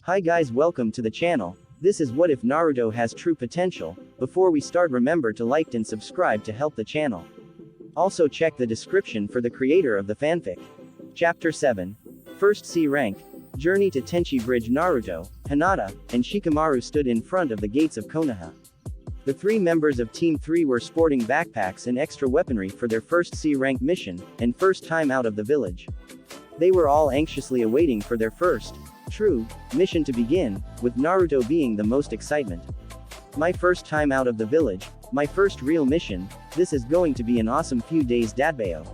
Hi guys, welcome to the channel. This is what if Naruto has true potential. Before we start, remember to like and subscribe to help the channel. Also check the description for the creator of the fanfic. Chapter 7. First C rank. Journey to Tenchi Bridge. Naruto, Hinata, and Shikamaru stood in front of the gates of Konoha. The three members of Team 3 were sporting backpacks and extra weaponry for their first C rank mission, and first time out of the village. They were all anxiously awaiting for their first true mission to begin, with Naruto being the most excitement. My first time out of the village, my first real mission, this is going to be an awesome few days Dadbayo.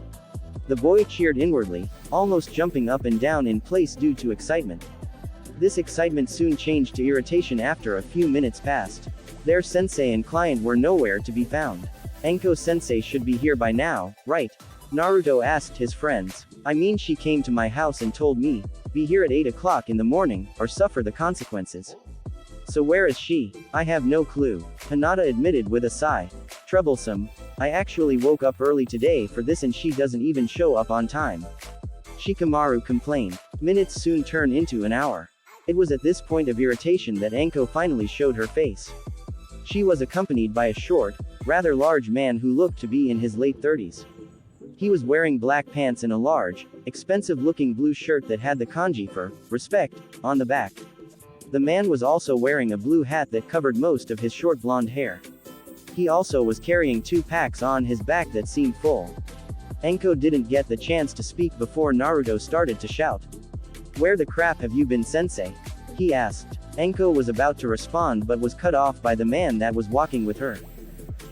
The boy cheered inwardly, almost jumping up and down in place due to excitement. This excitement soon changed to irritation after a few minutes passed. Their sensei and client were nowhere to be found. Anko sensei should be here by now, right? Naruto asked his friends. I mean, she came to my house and told me, be here at 8 o'clock in the morning, or suffer the consequences. So where is she? I have no clue, Hinata admitted with a sigh. Troublesome. I actually woke up early today for this and she doesn't even show up on time. Shikamaru complained. Minutes soon turned into an hour. It was at this point of irritation that Anko finally showed her face. She was accompanied by a short, rather large man who looked to be in his late 30s. He was wearing black pants and a large, expensive-looking blue shirt that had the kanji for respect on the back. The man was also wearing a blue hat that covered most of his short blonde hair. He also was carrying 2 packs on his back that seemed full. Anko didn't get the chance to speak before Naruto started to shout. Where the crap have you been, sensei? He asked. Anko was about to respond but was cut off by the man that was walking with her.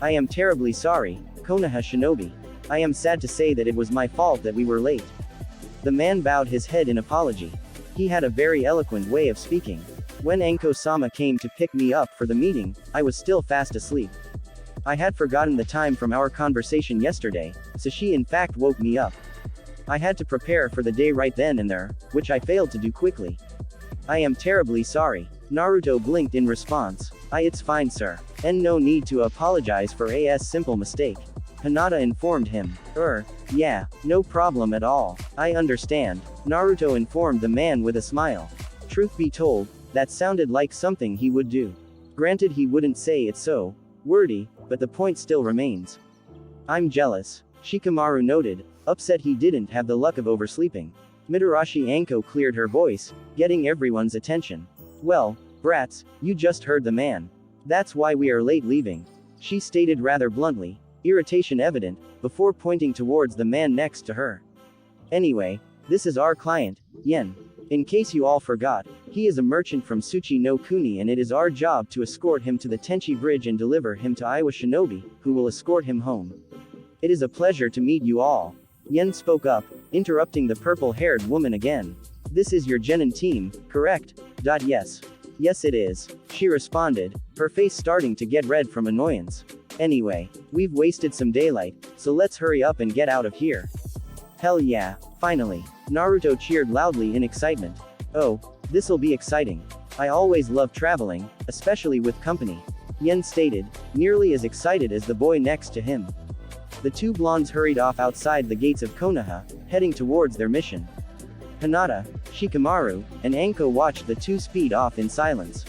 I am terribly sorry, Konoha Shinobi. I am sad to say that it was my fault that we were late. The man bowed his head in apology. He had a very eloquent way of speaking. When Anko-sama came to pick me up for the meeting, I was still fast asleep. I had forgotten the time from our conversation yesterday, so she in fact woke me up. I had to prepare for the day right then and there, which I failed to do quickly. I am terribly sorry. Naruto blinked in response. It's fine, sir. And no need to apologize for a simple mistake. Hinata informed him. Yeah, no problem at all. I understand. Naruto informed the man with a smile. Truth be told, that sounded like something he would do. Granted, he wouldn't say it so wordy, but the point still remains. I'm jealous, Shikamaru noted, upset he didn't have the luck of oversleeping. Mitarashi Anko cleared her voice, getting everyone's attention. Well, brats, you just heard the man. That's why we are late leaving, she stated rather bluntly, irritation evident, before pointing towards the man next to her. Anyway, this is our client, Yen. In case you all forgot, he is a merchant from Tsuchi no Kuni and it is our job to escort him to the Tenchi Bridge and deliver him to Iwa Shinobi, who will escort him home. It is a pleasure to meet you all. Yen spoke up, interrupting the purple-haired woman again. This is your genin team, correct? Yes. Yes it is, she responded, her face starting to get red from annoyance. Anyway, we've wasted some daylight, so let's hurry up and get out of here. Hell yeah, finally. Naruto cheered loudly in excitement. Oh, this'll be exciting. I always love traveling, especially with company, Yen stated, nearly as excited as the boy next to him. The two blondes hurried off outside the gates of Konoha, heading towards their mission. Hinata, Shikamaru, and Anko watched the two speed off in silence.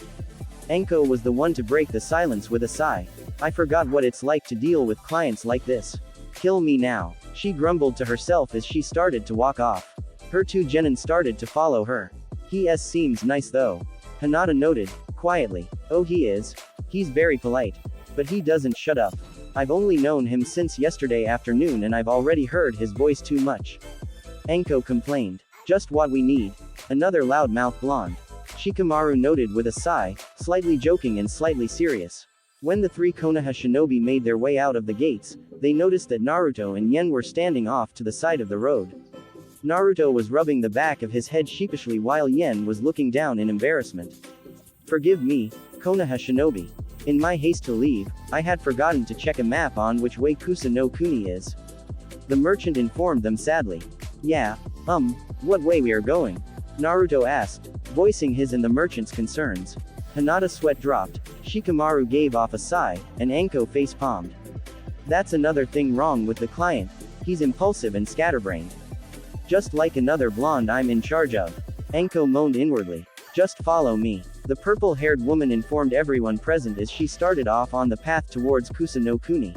Anko was the one to break the silence with a sigh. I forgot what it's like to deal with clients like this. Kill me now, she grumbled to herself as she started to walk off. Her two genin started to follow her. He seems nice though, Hinata noted, quietly. Oh, he is. He's very polite. But he doesn't shut up. I've only known him since yesterday afternoon and I've already heard his voice too much. Anko complained. Just what we need. Another loudmouth blonde. Shikamaru noted with a sigh, slightly joking and slightly serious. When the three Konoha shinobi made their way out of the gates, they noticed that Naruto and Yen were standing off to the side of the road. Naruto was rubbing the back of his head sheepishly while Yen was looking down in embarrassment. Forgive me, Konoha shinobi. In my haste to leave, I had forgotten to check a map on which way Kusa no Kuni is. The merchant informed them sadly. Yeah, what way we are going? Naruto asked, voicing his and the merchant's concerns. Hinata's sweat dropped, Shikamaru gave off a sigh, and Anko face-palmed. That's another thing wrong with the client, he's impulsive and scatterbrained. Just like another blonde I'm in charge of. Anko moaned inwardly. Just follow me. The purple-haired woman informed everyone present as she started off on the path towards Kusa no Kuni.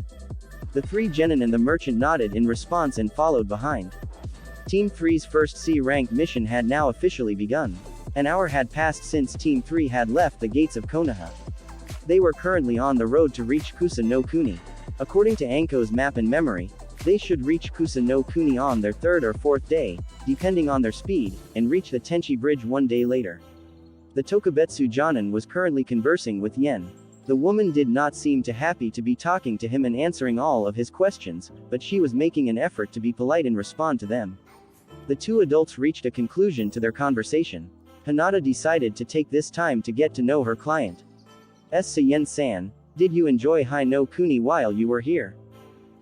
The three genin and the merchant nodded in response and followed behind. Team 3's first C-rank mission had now officially begun. An hour had passed since Team 3 had left the gates of Konoha. They were currently on the road to reach Kusa no Kuni. According to Anko's map and memory, they should reach Kusa no Kuni on their third or fourth day, depending on their speed, and reach the Tenchi bridge one day later. The Tokubetsu Jonin was currently conversing with Yen. The woman did not seem too happy to be talking to him and answering all of his questions, but she was making an effort to be polite and respond to them. The two adults reached a conclusion to their conversation. Hinata decided to take this time to get to know her client. Yen-san, did you enjoy Hai no Kuni while you were here?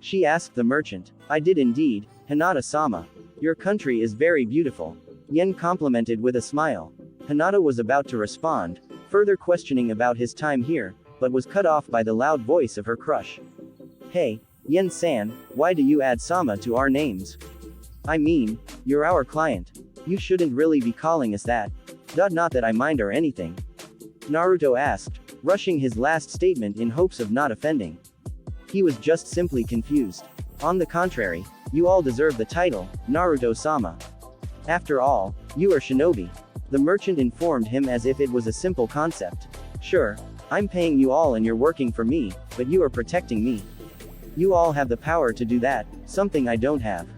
She asked the merchant. I did indeed, Hinata-sama. Your country is very beautiful. Yen complimented with a smile. Hinata was about to respond, further questioning about his time here, but was cut off by the loud voice of her crush. Hey, Yen-san, why do you add Sama to our names? I mean, you're our client. You shouldn't really be calling us that. Not that I mind or anything. Naruto asked, rushing his last statement in hopes of not offending. He was just simply confused. On the contrary, you all deserve the title, Naruto-sama. After all, you are shinobi. The merchant informed him as if it was a simple concept. Sure, I'm paying you all and you're working for me, but you are protecting me. You all have the power to do that, something I don't have.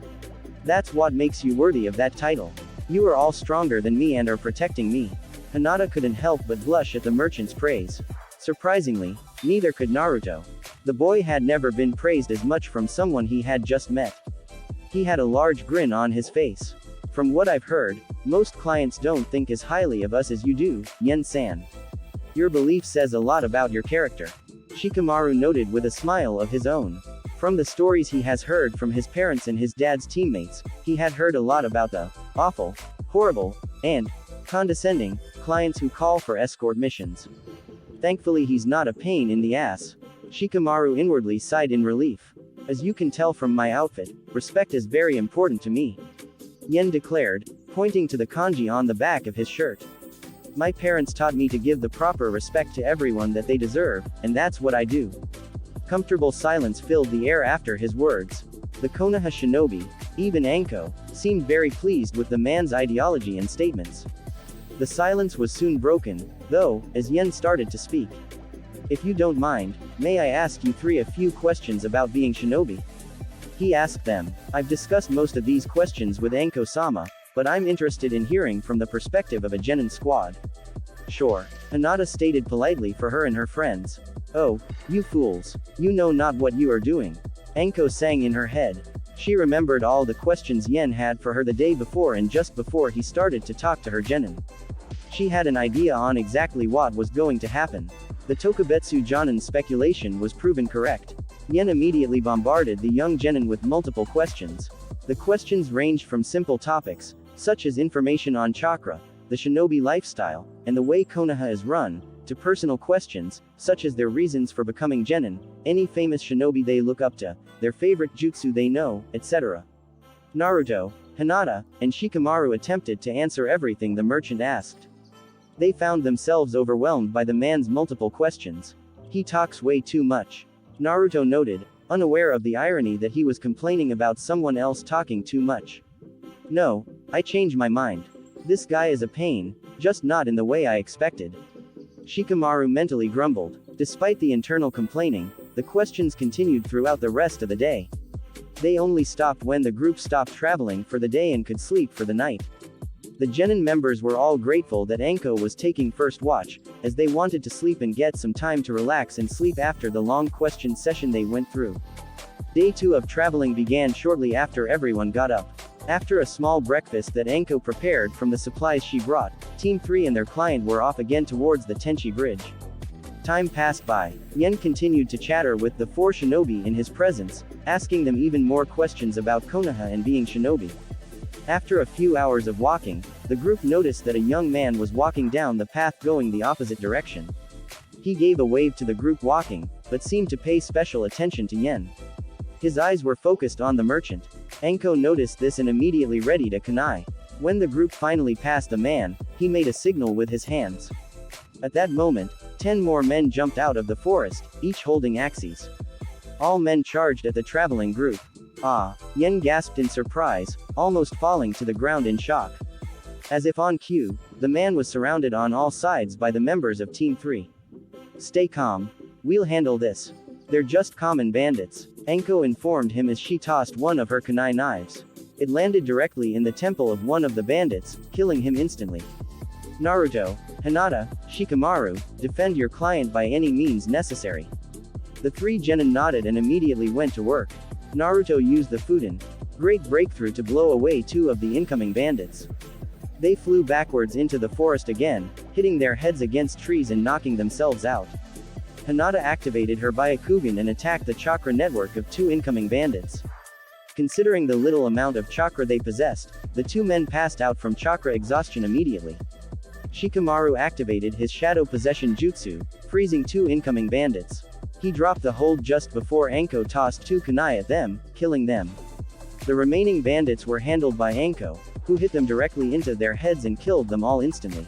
That's what makes you worthy of that title. You are all stronger than me and are protecting me. Hinata couldn't help but blush at the merchant's praise. Surprisingly, neither could Naruto. The boy had never been praised as much from someone he had just met. He had a large grin on his face. From what I've heard, most clients don't think as highly of us as you do, Yen-san. Your belief says a lot about your character. Shikamaru noted with a smile of his own. From the stories he has heard from his parents and his dad's teammates, he had heard a lot about the awful, horrible, and condescending clients who call for escort missions. Thankfully he's not a pain in the ass. Shikamaru inwardly sighed in relief. As you can tell from my outfit, respect is very important to me. Yen declared, pointing to the kanji on the back of his shirt. My parents taught me to give the proper respect to everyone that they deserve, and that's what I do. Comfortable silence filled the air after his words. The Konoha shinobi, even Anko, seemed very pleased with the man's ideology and statements. The silence was soon broken, though, as Yen started to speak. If you don't mind, may I ask you three a few questions about being shinobi? He asked them. I've discussed most of these questions with Anko-sama, but I'm interested in hearing from the perspective of a genin squad. Sure, Hinata stated politely for her and her friends. Oh, you fools, you know not what you are doing. Anko sang in her head. She remembered all the questions Yen had for her the day before and just before he started to talk to her genin. She had an idea on exactly what was going to happen. The Tokubetsu Jonin's speculation was proven correct. Yen immediately bombarded the young genin with multiple questions. The questions ranged from simple topics, such as information on chakra, the shinobi lifestyle, and the way Konoha is run, to personal questions, such as their reasons for becoming genin, any famous shinobi they look up to, their favorite jutsu they know, etc. Naruto, Hinata, and Shikamaru attempted to answer everything the merchant asked. They found themselves overwhelmed by the man's multiple questions. He talks way too much. Naruto noted, unaware of the irony that he was complaining about someone else talking too much. No, I changed my mind. This guy is a pain, just not in the way I expected. Shikamaru mentally grumbled. Despite the internal complaining, the questions continued throughout the rest of the day. They only stopped when the group stopped traveling for the day and could sleep for the night. The genin members were all grateful that Anko was taking first watch, as they wanted to sleep and get some time to relax and sleep after the long question session they went through. Day 2 of traveling began shortly after everyone got up. After a small breakfast that Anko prepared from the supplies she brought, Team 3 and their client were off again towards the Tenchi bridge. Time passed by. Yen continued to chatter with the 4 shinobi in his presence, asking them even more questions about Konoha and being shinobi. After a few hours of walking, the group noticed that a young man was walking down the path going the opposite direction. He gave a wave to the group walking, but seemed to pay special attention to Yen. His eyes were focused on the merchant. Anko noticed this and immediately readied a kunai. When the group finally passed the man, He made a signal with his hands. At that moment, 10 more men jumped out of the forest, each holding axes. All men charged at the traveling group. Ah! Yen gasped in surprise, almost falling to the ground in shock. As if on cue, the man was surrounded on all sides by the members of Team 3. Stay calm. We'll handle this. They're just common bandits, Anko informed him as she tossed one of her kunai knives. It landed directly in the temple of one of the bandits, killing him instantly. Naruto, Hinata, Shikamaru, defend your client by any means necessary. The 3 genin nodded and immediately went to work. Naruto used the Fuden great breakthrough to blow away 2 of the incoming bandits. They flew backwards into the forest again, hitting their heads against trees and knocking themselves out. Hinata activated her Byakugan and attacked the chakra network of 2 incoming bandits. Considering the little amount of chakra they possessed, the 2 men passed out from chakra exhaustion immediately. Shikamaru activated his shadow possession jutsu, freezing 2 incoming bandits. He dropped the hold just before Anko tossed 2 kunai at them, killing them. The remaining bandits were handled by Anko, who hit them directly into their heads and killed them all instantly.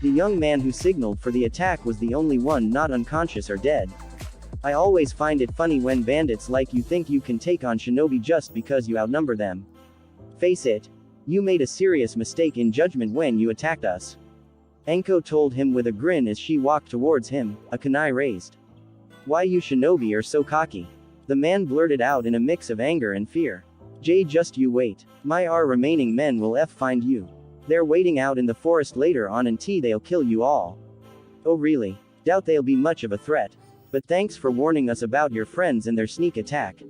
The young man who signaled for the attack was the only one not unconscious or dead. I always find it funny when bandits like you think you can take on shinobi just because you outnumber them. Face it. You made a serious mistake in judgment when you attacked us. Anko told him with a grin as she walked towards him, a kunai raised. Why you shinobi are so cocky? The man blurted out in a mix of anger and fear. Just you wait. Our remaining men will find you. They're waiting out in the forest later on and they'll kill you all. Oh really? Doubt they'll be much of a threat. But thanks for warning us about your friends and their sneak attack.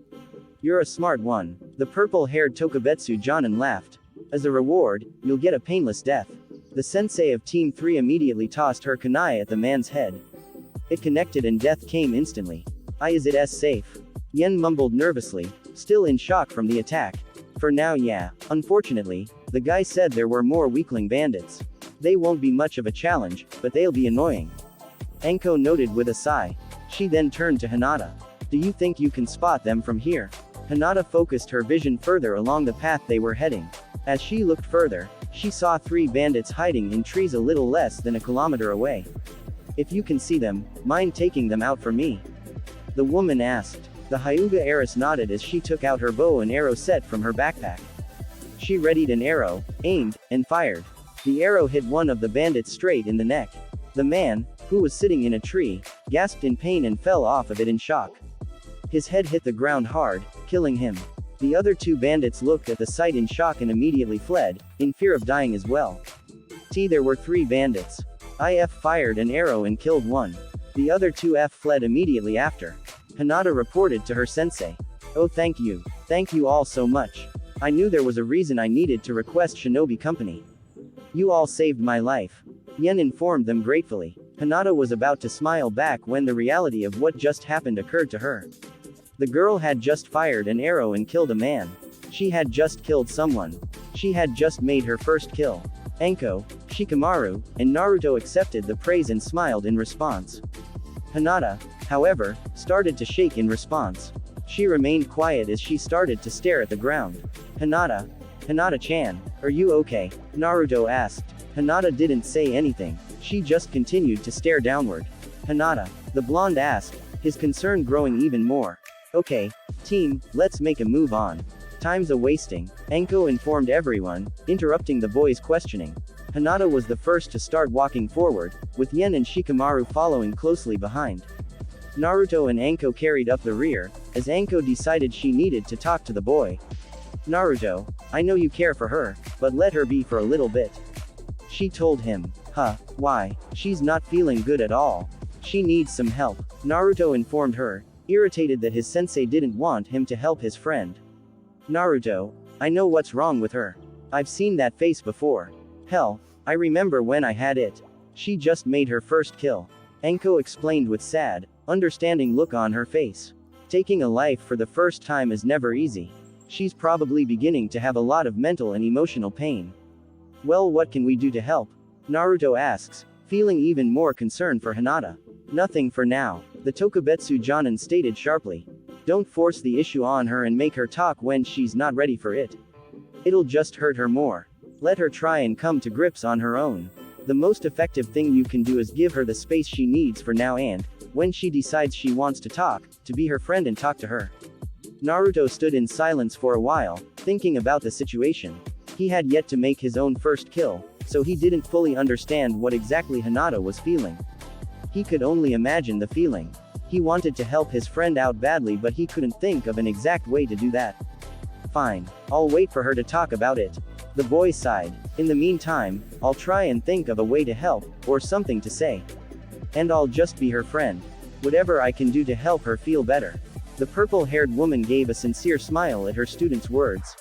You're a smart one. The purple-haired Tokubetsu Jonin laughed. As a reward, you'll get a painless death. The sensei of Team 3 immediately tossed her kunai at the man's head. It connected and death came instantly. Is it safe? Yen mumbled nervously, still in shock from the attack. For now yeah. Unfortunately, the guy said there were more weakling bandits. They won't be much of a challenge, but they'll be annoying. Anko noted with a sigh. She then turned to Hinata. Do you think you can spot them from here? Hinata focused her vision further along the path they were heading. As she looked further, she saw 3 bandits hiding in trees a little less than a kilometer away. If you can see them, mind taking them out for me? The woman asked. The Hyuga heiress nodded as she took out her bow and arrow set from her backpack. She readied an arrow, aimed, and fired. The arrow hit one of the bandits straight in the neck. The man, who was sitting in a tree, gasped in pain and fell off of it in shock. His head hit the ground hard, killing him. The other 2 bandits looked at the sight in shock and immediately fled, in fear of dying as well. There were 3 bandits. IF fired an arrow and killed one. The other 2 fled immediately after. Hinata reported to her sensei. Oh thank you. Thank you all so much. I knew there was a reason I needed to request shinobi company. You all saved my life. Yen informed them gratefully. Hinata was about to smile back when the reality of what just happened occurred to her. The girl had just fired an arrow and killed a man. She had just killed someone. She had just made her first kill. Anko, Shikamaru, and Naruto accepted the praise and smiled in response. Hinata, however, started to shake in response. She remained quiet as she started to stare at the ground. Hinata-chan, are you okay? Naruto asked. Hinata didn't say anything. She just continued to stare downward. Hinata, the blonde asked, his concern growing even more. Okay, team, let's make a move on. Time's a-wasting, Anko informed everyone, interrupting the boys' questioning. Hinata was the first to start walking forward, with Yen and Shikamaru following closely behind. Naruto and Anko carried up the rear, as Anko decided she needed to talk to the boy. Naruto, I know you care for her, but let her be for a little bit. She told him. Why? She's not feeling good at all. She needs some help. Naruto informed her, irritated that his sensei didn't want him to help his friend. Naruto, I know what's wrong with her. I've seen that face before. Hell, I remember when I had it. She just made her first kill. Anko explained with sad, understanding look on her face. Taking a life for the first time is never easy. She's probably beginning to have a lot of mental and emotional pain. Well, what can we do to help? Naruto asks, feeling even more concerned for Hinata. Nothing for now, the Tokubetsu Jonin stated sharply. Don't force the issue on her and make her talk when she's not ready for it. It'll just hurt her more. Let her try and come to grips on her own. The most effective thing you can do is give her the space she needs for now and, when she decides she wants to talk, to be her friend and talk to her. Naruto stood in silence for a while, thinking about the situation. He had yet to make his own first kill, so he didn't fully understand what exactly Hinata was feeling. He could only imagine the feeling. He wanted to help his friend out badly, but he couldn't think of an exact way to do that. Fine, I'll wait for her to talk about it. The boy sighed. In the meantime, I'll try and think of a way to help, or something to say. And I'll just be her friend. Whatever I can do to help her feel better. The purple-haired woman gave a sincere smile at her student's words.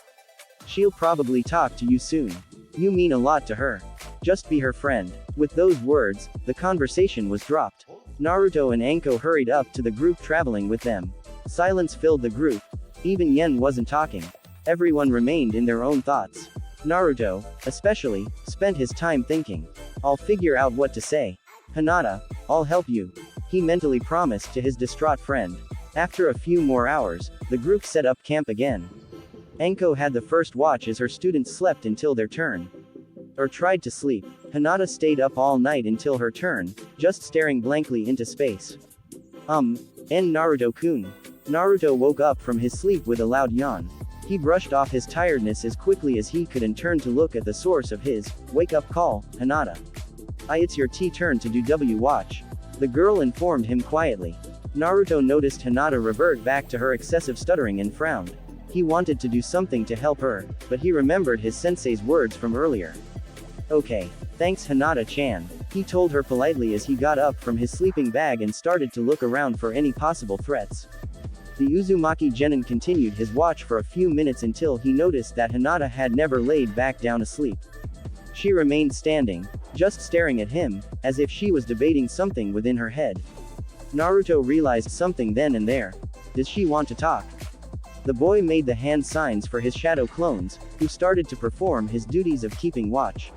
She'll probably talk to you soon. You mean a lot to her. Just be her friend. With those words, the conversation was dropped. Naruto and Anko hurried up to the group traveling with them. Silence filled the group. Even Yen wasn't talking. Everyone remained in their own thoughts. Naruto, especially, spent his time thinking. I'll figure out what to say. Hinata, I'll help you. He mentally promised to his distraught friend. After a few more hours, the group set up camp again. Anko had the first watch as her students slept until their turn. Or tried to sleep. Hinata stayed up all night until her turn, just staring blankly into space. Naruto-kun. Naruto woke up from his sleep with a loud yawn. He brushed off his tiredness as quickly as he could and turned to look at the source of his wake-up call, Hinata. It's your turn to do W watch. The girl informed him quietly. Naruto noticed Hinata revert back to her excessive stuttering and frowned. He wanted to do something to help her, but he remembered his sensei's words from earlier. Okay, thanks Hinata-chan, he told her politely as he got up from his sleeping bag and started to look around for any possible threats. The Uzumaki genin continued his watch for a few minutes until he noticed that Hinata had never laid back down asleep. She remained standing, just staring at him, as if she was debating something within her head. Naruto realized something then and there. Does she want to talk? The boy made the hand signs for his shadow clones, who started to perform his duties of keeping watch.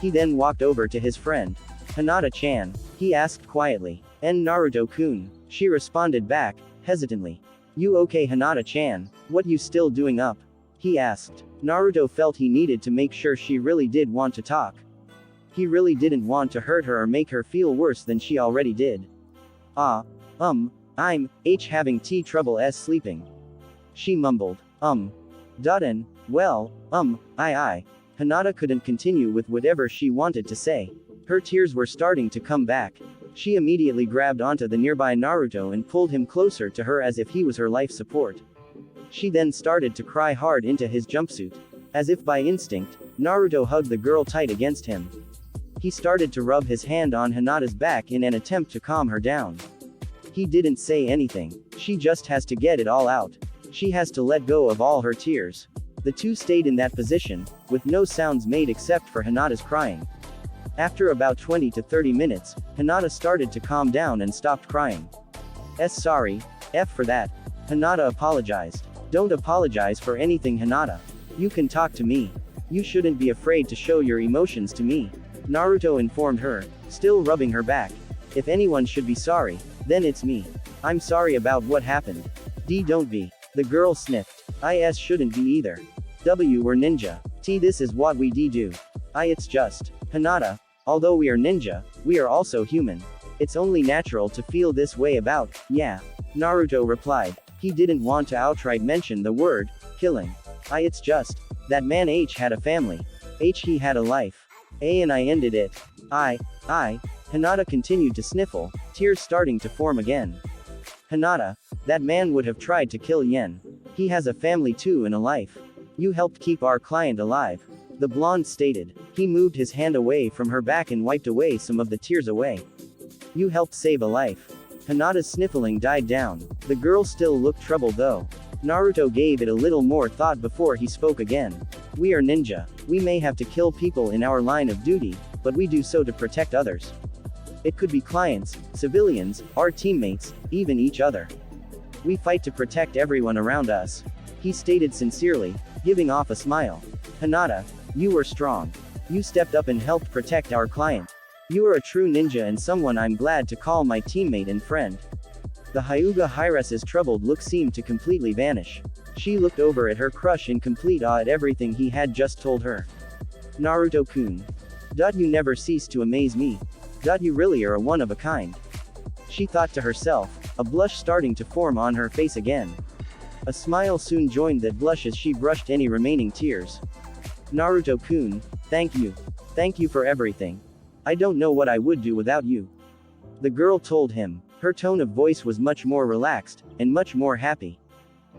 He then walked over to his friend. Hinata-chan, he asked quietly. Naruto-kun, she responded back, hesitantly. You okay Hinata-chan, what you still doing up? He asked. Naruto felt he needed to make sure she really did want to talk. He really didn't want to hurt her or make her feel worse than she already did. I'm having trouble sleeping. She mumbled. Well, Hinata couldn't continue with whatever she wanted to say. Her tears were starting to come back. She immediately grabbed onto the nearby Naruto and pulled him closer to her as if he was her life support. She then started to cry hard into his jumpsuit. As if by instinct, Naruto hugged the girl tight against him. He started to rub his hand on Hinata's back in an attempt to calm her down. He didn't say anything. She just has to get it all out. She has to let go of all her tears. The two stayed in that position, with no sounds made except for Hinata's crying. After about 20 to 30 minutes, Hinata started to calm down and stopped crying. Sorry, for that. Hinata apologized. Don't apologize for anything Hinata. You can talk to me. You shouldn't be afraid to show your emotions to me. Naruto informed her, still rubbing her back. If anyone should be sorry, then it's me. I'm sorry about what happened. Don't be. The girl sniffed. Shouldn't be either. We're ninja. This is what we do. It's just. Hinata, although we are ninja, we are also human. It's only natural to feel this way about, yeah. Naruto replied. He didn't want to outright mention the word, killing. It's just. That man had a family. He had a life. And I ended it. Hinata continued to sniffle, tears starting to form again. Hinata, that man would have tried to kill Yen. He has a family too and a life. You helped keep our client alive. The blonde stated. He moved his hand away from her back and wiped away some of the tears away. You helped save a life. Hinata's sniffling died down. The girl still looked troubled though. Naruto gave it a little more thought before he spoke again. We are ninja. We may have to kill people in our line of duty, but we do so to protect others. It could be clients, civilians, our teammates, even each other. We fight to protect everyone around us. He stated sincerely, giving off a smile. Hinata, you were strong. You stepped up and helped protect our client. You are a true ninja and someone I'm glad to call my teammate and friend. The Hyuga Heires's troubled look seemed to completely vanish. She looked over at her crush in complete awe at everything he had just told her. Naruto-kun. You never cease to amaze me. You really are a one of a kind. She thought to herself, a blush starting to form on her face again. A smile soon joined that blush as she brushed any remaining tears. Naruto-kun, thank you. Thank you for everything. I don't know what I would do without you. The girl told him. Her tone of voice was much more relaxed, and much more happy.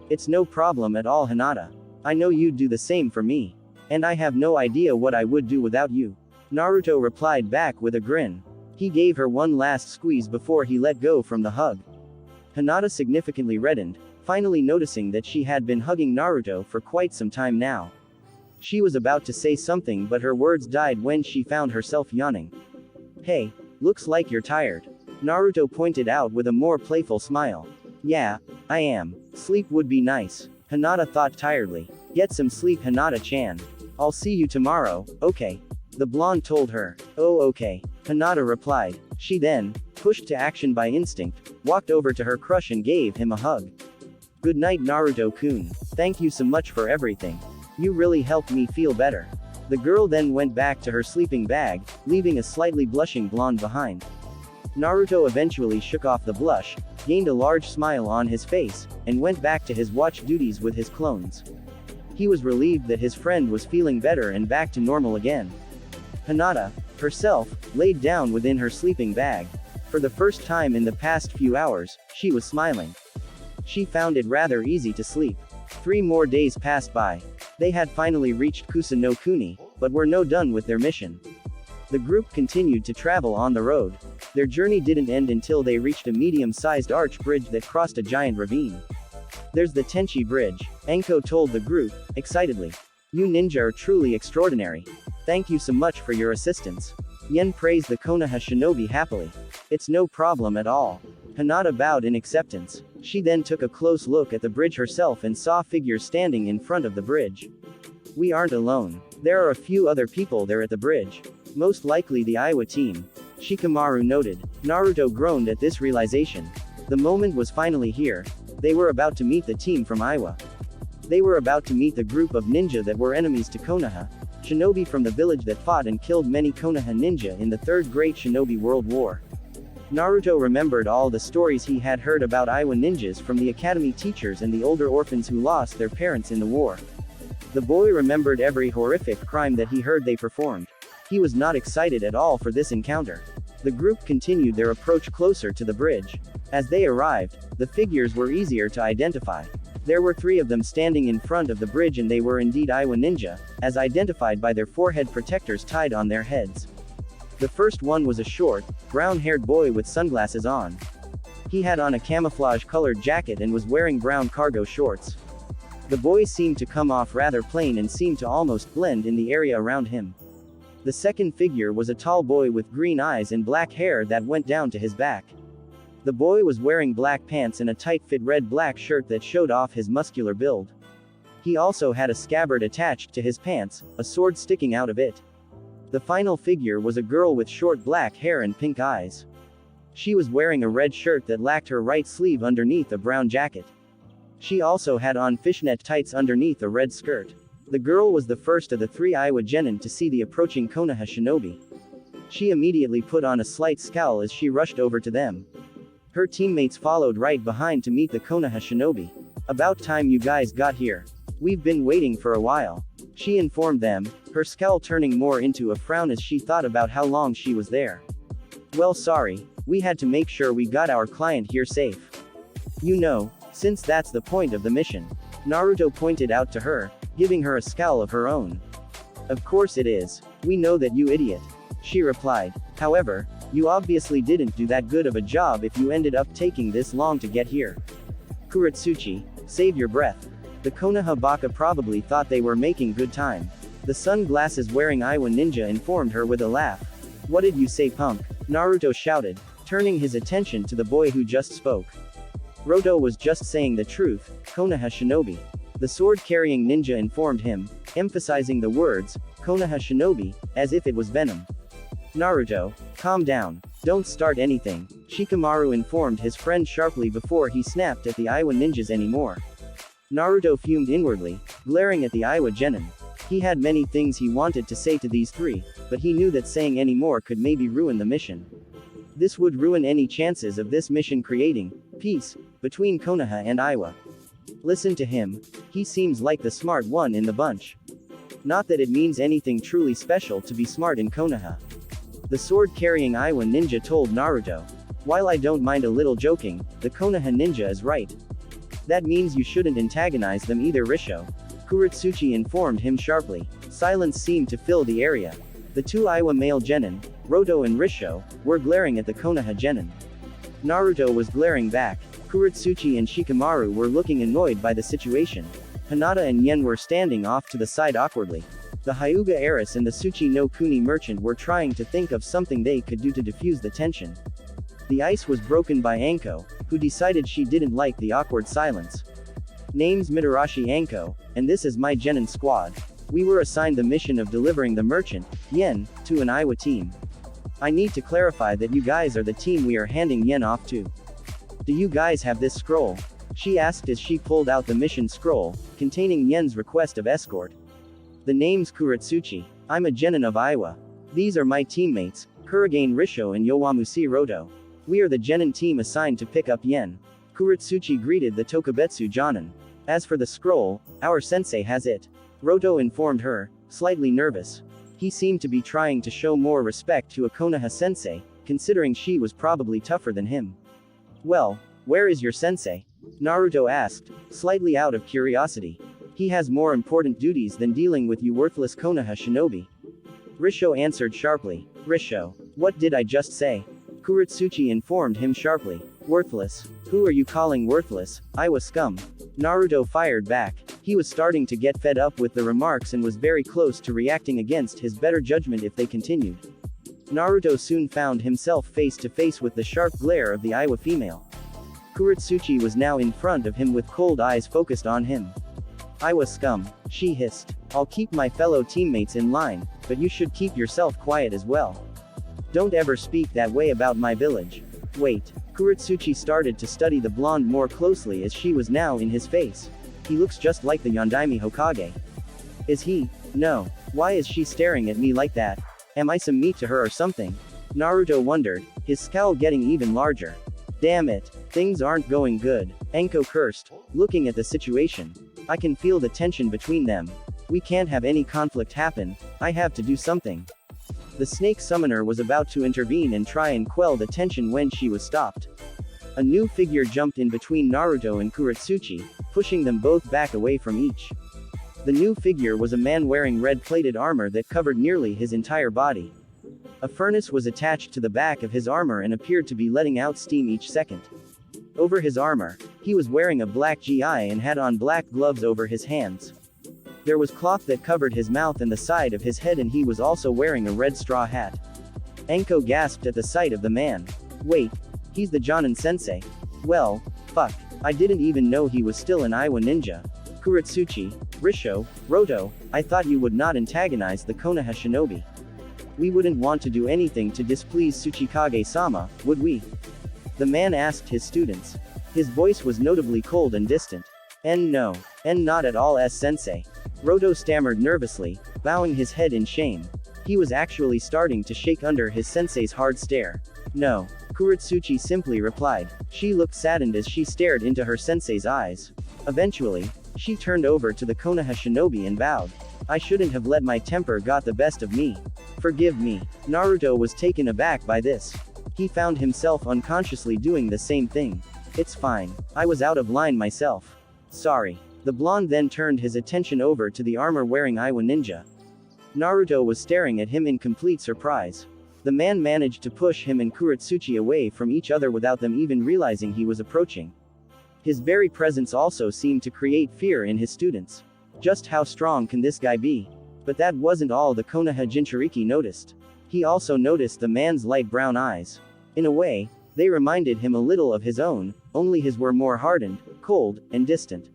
It's no problem at all, Hinata. I know you'd do the same for me. And I have no idea what I would do without you. Naruto replied back with a grin. He gave her one last squeeze before he let go from the hug. Hinata significantly reddened, finally noticing that she had been hugging Naruto for quite some time now. She was about to say something but her words died when she found herself yawning. Hey, looks like you're tired. Naruto pointed out with a more playful smile. Yeah, I am. Sleep would be nice. Hinata thought tiredly. Get some sleep, Hinata-chan. I'll see you tomorrow, okay? The blonde told her. Oh, okay. Hinata replied. She then, pushed to action by instinct, walked over to her crush and gave him a hug. Good night, Naruto-kun. Thank you so much for everything. You really helped me feel better. The girl then went back to her sleeping bag, leaving a slightly blushing blonde behind. Naruto eventually shook off the blush, gained a large smile on his face, and went back to his watch duties with his clones. He was relieved that his friend was feeling better and back to normal again. Hinata, herself, laid down within her sleeping bag. For the first time in the past few hours, she was smiling. She found it rather easy to sleep. 3 more days passed by. They had finally reached Kusa no Kuni, but were no done with their mission. The group continued to travel on the road. Their journey didn't end until they reached a medium-sized arch bridge that crossed a giant ravine. There's the Tenchi bridge, Enko told the group, excitedly. You ninja are truly extraordinary. Thank you so much for your assistance. Yen praised the Konoha shinobi happily. It's no problem at all. Hinata bowed in acceptance. She then took a close look at the bridge herself and saw figures standing in front of the bridge. We aren't alone. There are a few other people there at the bridge. Most likely the Aiwa team. Shikamaru noted. Naruto groaned at this realization. The moment was finally here. They were about to meet the team from Aiwa. They were about to meet the group of ninja that were enemies to Konoha. Shinobi from the village that fought and killed many Konoha ninja in the Third Great Shinobi World War. Naruto remembered all the stories he had heard about Aiwa ninjas from the academy teachers and the older orphans who lost their parents in the war. The boy remembered every horrific crime that he heard they performed. He was not excited at all for this encounter. The group continued their approach closer to the bridge. As they arrived, the figures were easier to identify. There were 3 of them standing in front of the bridge and they were indeed Aiwa ninja, as identified by their forehead protectors tied on their heads. The first one was a short, brown-haired boy with sunglasses on. He had on a camouflage-colored jacket and was wearing brown cargo shorts. The boy seemed to come off rather plain and seemed to almost blend in the area around him. The second figure was a tall boy with green eyes and black hair that went down to his back. The boy was wearing black pants and a tight-fit red-black shirt that showed off his muscular build. He also had a scabbard attached to his pants, a sword sticking out of it. The final figure was a girl with short black hair and pink eyes. She was wearing a red shirt that lacked her right sleeve underneath a brown jacket. She also had on fishnet tights underneath a red skirt. The girl was the first of the 3 Aiwa genin to see the approaching Konoha shinobi. She immediately put on a slight scowl as she rushed over to them. Her teammates followed right behind to meet the Konoha shinobi. About time you guys got here. We've been waiting for a while. She informed them, her scowl turning more into a frown as she thought about how long she was there. Well, sorry, we had to make sure we got our client here safe. You know, since that's the point of the mission. Naruto pointed out to her, giving her a scowl of her own. Of course it is. We know that, you idiot. She replied. However, you obviously didn't do that good of a job if you ended up taking this long to get here. Kuretsuchi, save your breath. The Konoha Baka probably thought they were making good time. The sunglasses wearing Aiwa ninja informed her with a laugh. What did you say, punk? Naruto shouted, turning his attention to the boy who just spoke. Roto was just saying the truth, Konoha shinobi. The sword-carrying ninja informed him, emphasizing the words, Konoha shinobi, as if it was venom. Naruto, calm down. Don't start anything, Shikamaru informed his friend sharply before he snapped at the Aiwa ninjas anymore. Naruto fumed inwardly, glaring at the Aiwa genin. He had many things he wanted to say to these three, but he knew that saying any more could maybe ruin the mission. This would ruin any chances of this mission creating peace between Konoha and Iwa. Listen to him. He seems like the smart one in the bunch. Not that it means anything truly special to be smart in Konoha. The sword-carrying Iwa ninja told Naruto. While I don't mind a little joking, the Konoha ninja is right. That means you shouldn't antagonize them either, Risho. Kuretsuchi informed him sharply. Silence seemed to fill the area. The two Iwa male genin, Roto and Risho, were glaring at the Konoha genin. Naruto was glaring back. Kuretsuchi and Shikamaru were looking annoyed by the situation. Hinata and Yen were standing off to the side awkwardly. The Hyuga heiress and the Tsuchi no Kuni merchant were trying to think of something they could do to diffuse the tension. The ice was broken by Anko, who decided she didn't like the awkward silence. Name's Mitarashi Anko, and this is my genin squad. We were assigned the mission of delivering the merchant, Yen, to an Iwa team. I need to clarify that you guys are the team we are handing Yen off to. Do you guys have this scroll? She asked as she pulled out the mission scroll, containing Yen's request of escort. The name's Kuretsuchi. I'm a genin of Iwa. These are my teammates, Kurigane Risho and Yowamushi Roto. We are the genin team assigned to pick up Yen. Kuretsuchi greeted the Tokubetsu Jonin. As for the scroll, our sensei has it. Roto informed her, slightly nervous. He seemed to be trying to show more respect to a Konoha sensei, considering she was probably tougher than him. Well, where is your sensei? Naruto asked, slightly out of curiosity. He has more important duties than dealing with you worthless Konoha shinobi. Risho answered sharply. Risho, what did I just say? Kuretsuchi informed him sharply. Worthless? Who are you calling worthless, Iwa scum? Naruto fired back. He was starting to get fed up with the remarks and was very close to reacting against his better judgment if they continued. Naruto soon found himself face to face with the sharp glare of the Iwa female. Kuretsuchi was now in front of him with cold eyes focused on him. Iwa scum, she hissed. I'll keep my fellow teammates in line, but you should keep yourself quiet as well. Don't ever speak that way about my village. Wait. Kuretsuchi started to study the blonde more closely as she was now in his face. He looks just like the Yondaime Hokage. Is he? No. Why is she staring at me like that? Am I some meat to her or something? Naruto wondered, his scowl getting even larger. Damn it. Things aren't going good. Anko cursed, looking at the situation. I can feel the tension between them. We can't have any conflict happen. I have to do something. The snake summoner was about to intervene and try and quell the tension when she was stopped. A new figure jumped in between Naruto and Kuretsuchi, pushing them both back away from each. The new figure was a man wearing red-plated armor that covered nearly his entire body. A furnace was attached to the back of his armor and appeared to be letting out steam each second. Over his armor, he was wearing a black GI and had on black gloves over his hands. There was cloth that covered his mouth and the side of his head, and he was also wearing a red straw hat. Anko gasped at the sight of the man. Wait, he's the Jonin sensei. Well, fuck, I didn't even know he was still an Iwa ninja. Kuretsuchi, Risho, Roto, I thought you would not antagonize the Konoha shinobi. We wouldn't want to do anything to displease Tsuchikage-sama, would we? The man asked his students. His voice was notably cold and distant. No. Not at all, sensei. Roto stammered nervously, bowing his head in shame. He was actually starting to shake under his sensei's hard stare. No. Kuretsuchi simply replied. She looked saddened as she stared into her sensei's eyes. Eventually, she turned over to the Konoha shinobi and bowed. I shouldn't have let my temper got the best of me. Forgive me. Naruto was taken aback by this. He found himself unconsciously doing the same thing. It's fine. I was out of line myself. Sorry. The blonde then turned his attention over to the armor-wearing Iwa ninja. Naruto was staring at him in complete surprise. The man managed to push him and Kuretsuchi away from each other without them even realizing he was approaching. His very presence also seemed to create fear in his students. Just how strong can this guy be? But that wasn't all the Konoha Jinchuriki noticed. He also noticed the man's light brown eyes. In a way, they reminded him a little of his own, only his were more hardened, cold, and distant.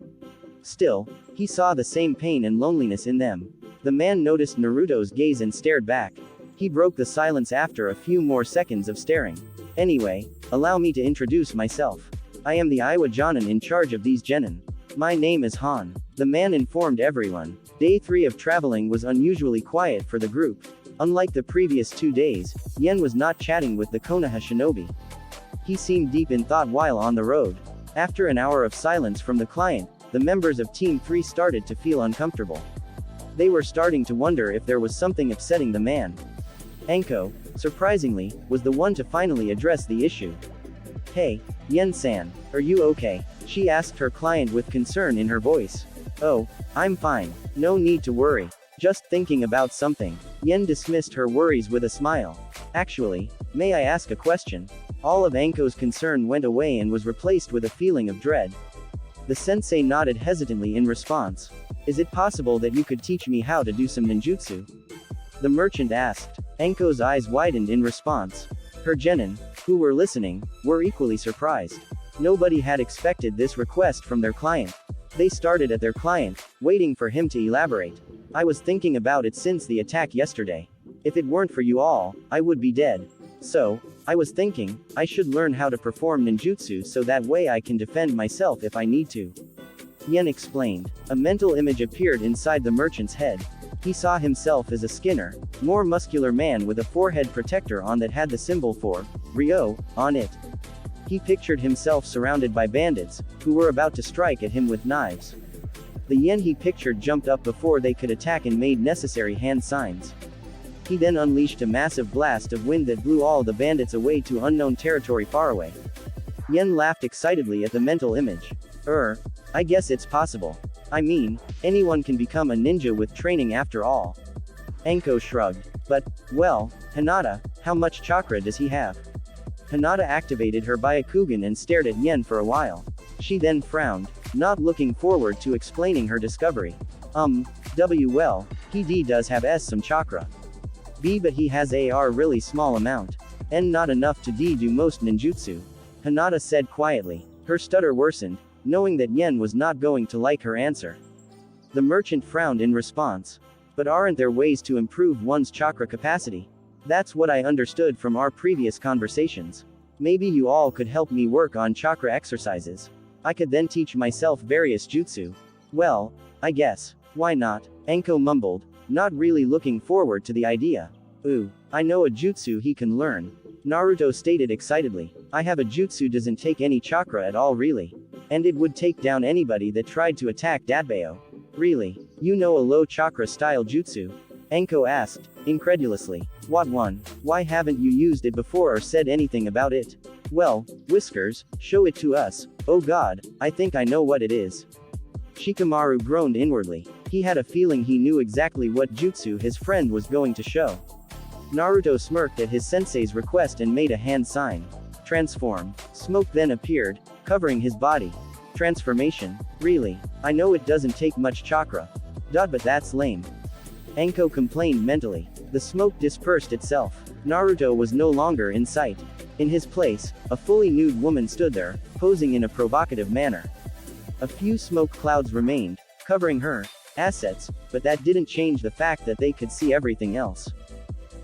Still, he saw the same pain and loneliness in them. The man noticed Naruto's gaze and stared back. He broke the silence after a few more seconds of staring. Anyway, allow me to introduce myself. I am the Iwa Jonin in charge of these genin. My name is Han. The man informed everyone. Day 3 of traveling was unusually quiet for the group. Unlike the previous 2 days, Yen was not chatting with the Konoha shinobi. He seemed deep in thought while on the road. After an hour of silence from the client, the members of Team 3 started to feel uncomfortable. They were starting to wonder if there was something upsetting the man. Anko, surprisingly, was the one to finally address the issue. "Hey, Yen-san, are you okay?" she asked her client with concern in her voice. "Oh, I'm fine. No need to worry. Just thinking about something." Yen dismissed her worries with a smile. "Actually, may I ask a question?" All of Anko's concern went away and was replaced with a feeling of dread. The sensei nodded hesitantly in response. "Is it possible that you could teach me how to do some ninjutsu?" the merchant asked. Anko's eyes widened in response. Her genin, who were listening, were equally surprised. Nobody had expected this request from their client. They started at their client, waiting for him to elaborate. "I was thinking about it since the attack yesterday. If it weren't for you all, I would be dead. So, I was thinking, I should learn how to perform ninjutsu so that way I can defend myself if I need to." Yen explained. A mental image appeared inside the merchant's head. He saw himself as a skinner, more muscular man with a forehead protector on that had the symbol for Ryo on it. He pictured himself surrounded by bandits, who were about to strike at him with knives. The Yen he pictured jumped up before they could attack and made necessary hand signs. He then unleashed a massive blast of wind that blew all the bandits away to unknown territory far away. Yen laughed excitedly at the mental image. I guess it's possible. I mean, anyone can become a ninja with training after all." Anko shrugged. "But, well, Hinata, how much chakra does he have?" Hinata activated her Byakugan and stared at Yen for a while. She then frowned, not looking forward to explaining her discovery. Well, he does have some chakra. But he has a really small amount. And not enough to do most ninjutsu." Hinata said quietly. Her stutter worsened, knowing that Yen was not going to like her answer. The merchant frowned in response. "But aren't there ways to improve one's chakra capacity? That's what I understood from our previous conversations. Maybe you all could help me work on chakra exercises. I could then teach myself various jutsu." "Well, I guess. Why not?" Anko mumbled, not really looking forward to the idea. "Ooh, I know a jutsu he can learn," Naruto stated excitedly. "I have a jutsu doesn't take any chakra at all really. And it would take down anybody that tried to attack Dadbao." "Really? You know a low chakra style jutsu?" Anko asked, incredulously. "What one? Why haven't you used it before or said anything about it?" "Well, Whiskers, show it to us." "Oh god, I think I know what it is." Shikamaru groaned inwardly. He had a feeling he knew exactly what jutsu his friend was going to show. Naruto smirked at his sensei's request and made a hand sign. "Transform." Smoke then appeared, covering his body. "Transformation? Really? I know it doesn't take much chakra. But that's lame." Anko complained mentally. The smoke dispersed itself. Naruto was no longer in sight. In his place, a fully nude woman stood there, posing in a provocative manner. A few smoke clouds remained, covering her assets, but that didn't change the fact that they could see everything else.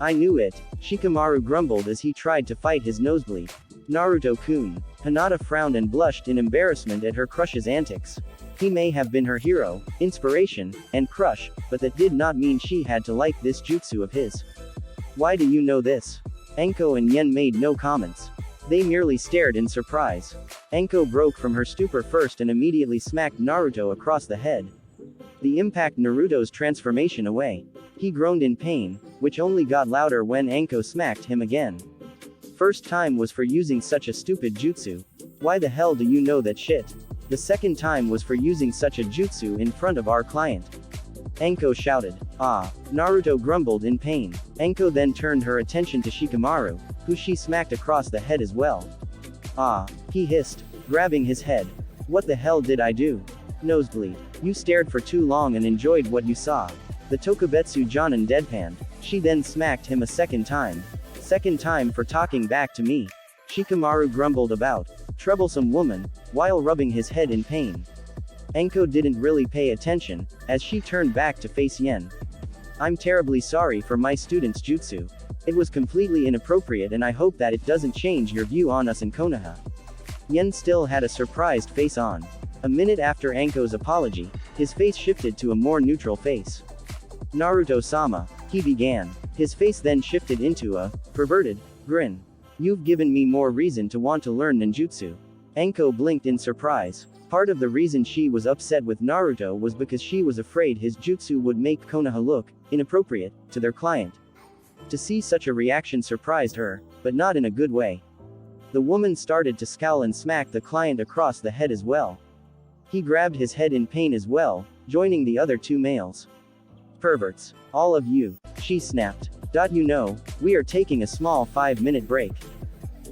"I knew it," Shikamaru grumbled as he tried to fight his nosebleed. "Naruto-kun." Hinata frowned and blushed in embarrassment at her crush's antics. He may have been her hero, inspiration, and crush, but that did not mean she had to like this jutsu of his. "Why do you know this?" Anko and Yen made no comments. They merely stared in surprise. Anko broke from her stupor first and immediately smacked Naruto across the head. The impact Naruto's transformation away. He groaned in pain, which only got louder when Anko smacked him again. First time was for using such a stupid jutsu. Why the hell do you know that shit? The second time was for using such a jutsu in front of our client. Anko shouted. "Ah." Naruto grumbled in pain. Anko then turned her attention to Shikamaru, who she smacked across the head as well. "Ah," he hissed, grabbing his head. "What the hell did I do?" "Nosebleed. You stared for too long and enjoyed what you saw." The Tokubetsu Jonin deadpanned. She then smacked him a second time. "Second time for talking back to me." Shikamaru grumbled about. "Troublesome woman," while rubbing his head in pain. Anko didn't really pay attention, as she turned back to face Yen. "I'm terribly sorry for my student's jutsu. It was completely inappropriate and I hope that it doesn't change your view on us in Konoha." Yen still had a surprised face on. A minute after Anko's apology, his face shifted to a more neutral face. Naruto-sama, he began. His face then shifted into a perverted grin. You've given me more reason to want to learn ninjutsu. Anko blinked in surprise. Part of the reason she was upset with Naruto was because she was afraid his jutsu would make Konoha look inappropriate to their client. To see such a reaction surprised her, but not in a good way. The woman started to scowl and smack the client across the head as well. He grabbed his head in pain as well, joining the other two males. Perverts. All of you, she snapped. You know, we are taking a small 5-minute break.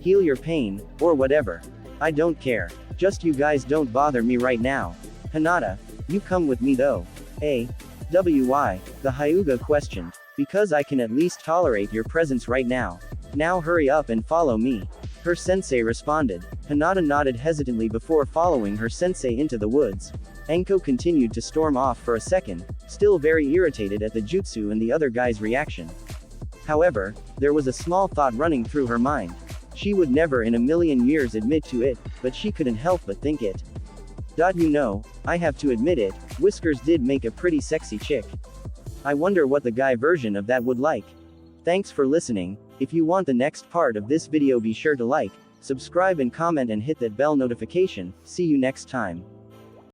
Heal your pain, or whatever. I don't care. Just you guys don't bother me right now. Hinata, you come with me though. Why? The Hyuga questioned. Because I can at least tolerate your presence right now. Now hurry up and follow me. Her sensei responded. Hinata nodded hesitantly before following her sensei into the woods. Anko continued to storm off for a second, still very irritated at the jutsu and the other guy's reaction. However, there was a small thought running through her mind. She would never in a million years admit to it, but she couldn't help but think it. You know, I have to admit it, Whiskers did make a pretty sexy chick. I wonder what the guy version of that would like. Thanks for listening. If you want the next part of this video, be sure to like, subscribe and comment and hit that bell notification. See you next time.